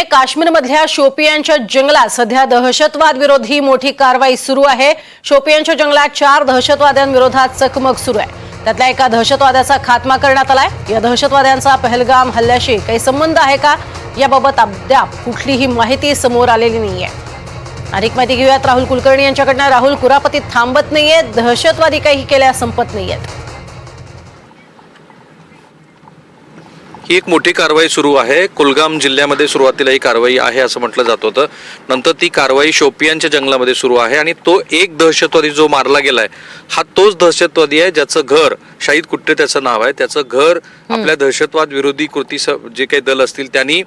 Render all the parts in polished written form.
काश्मीरमधल्या शोपियानच्या जंगलात सध्या दहशतवाद विरोधी मोठी कारवाई सुरू आहे। शोपियानच्या जंगलात 4 दहशतवाद्यांविरोधात चकमक सुरू आहे। त्यातल्या एका दहशतवाद्याचा खात्मा करण्यात आलाय। या दहशतवाद्यांचा पहलगाम हल्ल्याशी काही संबंध आहे का याबाबत अद्याप कुठलीही माहिती समोर आलेली नाहीये। अधिक माहिती घेऊयात राहुल कुलकर्णी यांच्याकडून। राहुल, कुरापती थांबत नाहीये, दहशतवादी काही केल्या संपत नाहीयेत। ही एक मोठी कारवाई सुरू आहे। कुलगाम जिल्ह्यामध्ये सुरुवातीला ही कारवाई आहे असं म्हटलं जात होतं। नंतर ती कारवाई शोपियानच्या जंगलामध्ये सुरू आहे आणि तो एक दहशतवादी जो मारला गेलाय हा तोच दहशतवादी आहे ज्याचं घर, शाहिद कुट्टे त्याचं नाव आहे, त्याचं घर आपल्या दहशतवाद विरोधी कृती जे काही दल असतील त्यांनी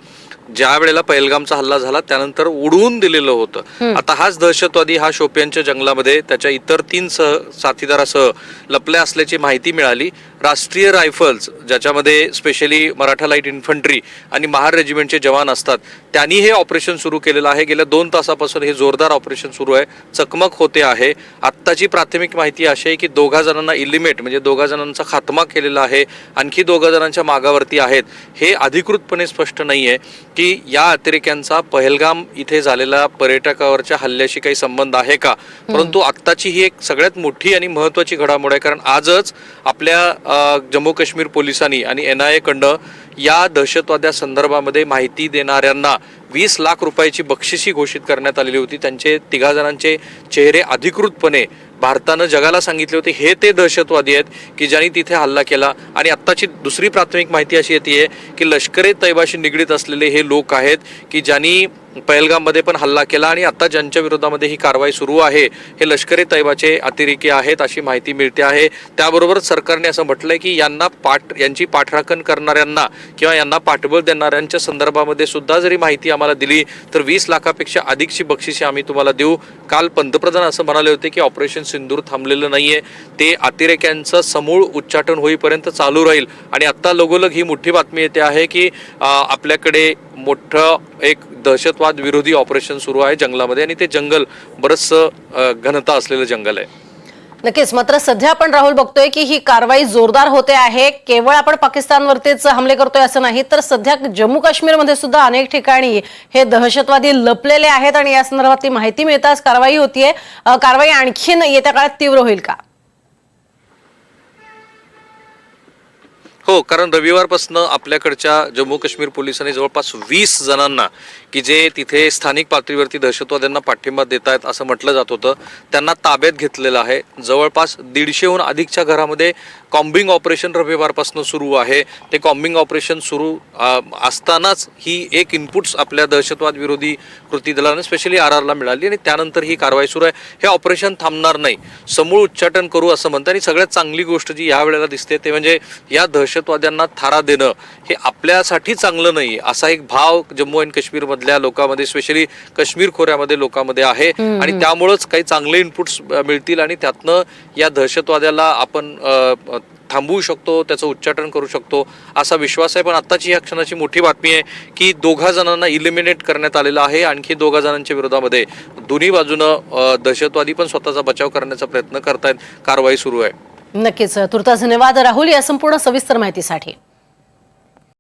ज्या वेळेला पहलगामचा हल्ला झाला त्यानंतर उडवून दिलेलं होतं। आता हाच दहशतवादी हा शोपियानच्या जंगलामध्ये त्याच्या इतर 3 साथीदारासह लपल्या असल्याची माहिती मिळाली। राष्ट्रीय रायफल्स, ज्याच्यामध्ये स्पेशली मराठा लाईट इन्फंट्री आणि महार रेजिमेंटचे जवान असतात, त्यांनी हे ऑपरेशन सुरू केलेलं आहे। गेल्या 2 तासापासून हे जोरदार ऑपरेशन सुरू आहे, चकमक होते आहे। आत्ताची प्राथमिक माहिती अशी आहे की 2 जणांना इलिमेट म्हणजे 2 जणांचा खात्मा केलेला आहे, आणखी 2 जणांच्या मागावरती आहेत। हे अधिकृतपणे स्पष्ट नाहीये की या अतिरेक्यांचा पहलगाम इथे झालेल्या पर्यटकावरच्या हल्ल्याशी काही संबंध आहे का, परंतु आत्ताची ही एक सगळ्यात मोठी आणि महत्त्वाची घडामोड आहे। कारण आजच आपल्या जम्मू काश्मीर पोलिसांनी आणि NIA कडनं या दहशतवाद्या संदर्भामध्ये माहिती देणाऱ्यांना 20 लाख रुपयाची बक्षिसी घोषित करण्यात आलेली होती। त्यांचे 3 जणांचे चेहरे अधिकृतपणे भारतानं जगाला सांगितले होते हे ते दहशतवादी आहेत की ज्यांनी तिथे हल्ला केला। आणि आत्ताची दुसरी प्राथमिक माहिती अशी येते की लष्कर-ए-तैयबाशी निगडीत असलेले हे लोक आहेत की ज्यांनी पहलगाममध्ये पण हल्ला केला आणि आता ज्यांच्या विरोधामध्ये ही कारवाई सुरू आहे हे लष्कर-ए-तैयबाचे अतिरेकी आहेत अशी माहिती मिळते आहे। त्याबरोबरच सरकारने असं म्हटलंय की यांची पाठराखण करणाऱ्यांना किंवा यांना पाठबळ देणाऱ्यांच्या संदर्भामध्ये सुद्धा जरी माहिती आम्हाला दिली तर 20 लाखापेक्षा अधिकची बक्षिसे आम्ही तुम्हाला देऊ। काल पंतप्रधान असं म्हणाले होते की ऑपरेशन सिंदूर थांबलेलं नाहीये, ते अतिरेक्यांचं समूळ उच्चाटन होईपर्यंत चालू राहील। आणि आता लगोलग ही मोठी बातमी येते आहे की आपल्याकडे मोठं एक दहशतवाद विरोधी ऑपरेशन सुरू आहे जंगलामध्ये आणि ते जंगल बरंचसं घनता असलेलं जंगल आहे। नक्कीच, मात्र सध्या आपण राहुल बघतोय की ही कारवाई जोरदार होते आहे। केवळ आपण पाकिस्तानवरतीच हमले करतोय असं नाही, तर सध्या जम्मू काश्मीरमध्ये सुद्धा अनेक ठिकाणी हे दहशतवादी लपलेले आहेत आणि या संदर्भातली माहिती मिळताच कारवाई होतीये। कारवाई आणखीन येत्या काळात तीव्र होईल का? हो, कारण रविवारपासून आपल्याकडच्या जम्मू काश्मीर पोलिसांनी जवळपास 20 जणांना की जे तिथे स्थानिक पातळीवरती दहशतवाद्यांना पाठिंबा देत आहेत असं म्हटलं जात होतं त्यांना ताब्यात घेतलेलं आहे। जवळपास 150हून अधिकच्या घरामध्ये कॉम्बिंग ऑपरेशन रविवारपासून सुरू आहे। ते कॉम्बिंग ऑपरेशन सुरू असतानाच ही एक इनपुट्स आपल्या दहशतवाद विरोधी कृती दलाने स्पेशली RRला मिळाली आणि त्यानंतर ही कारवाई सुरू आहे। हे ऑपरेशन थांबणार नाही, समूळ उच्चाटन करू असं म्हणतात। आणि सगळ्यात चांगली गोष्ट जी या वेळेला दिसते ते म्हणजे या दहशतवाद्यांना थारा देणं हे आपल्यासाठी चांगलं नाही असा एक भाव जम्मू आणि काश्मीर मधल्या लोकांमध्ये स्पेशली काश्मीर खोऱ्यामध्ये लोकांमध्ये आहे। आणि त्यामुळेच काही चांगले इनपुट्स मिळतील आणि त्यातनं या दहशतवाद्याला आपण थांबवू शकतो, त्याचं उच्चाटन करू शकतो असा विश्वास आहे। पण आत्ताची या क्षणाची मोठी बातमी आहे की 2 जणांना इलिमिनेट करण्यात आलेलं आहे। आणखी 2 जणांच्या विरोधामध्ये दोन्ही बाजूनं दहशतवादी पण स्वतःचा बचाव करण्याचा प्रयत्न करतायत। कारवाई सुरू आहे। नक्कीच, तुर्तास धन्यवाद राहुल या संपूर्ण सविस्तर माहितीसाठी।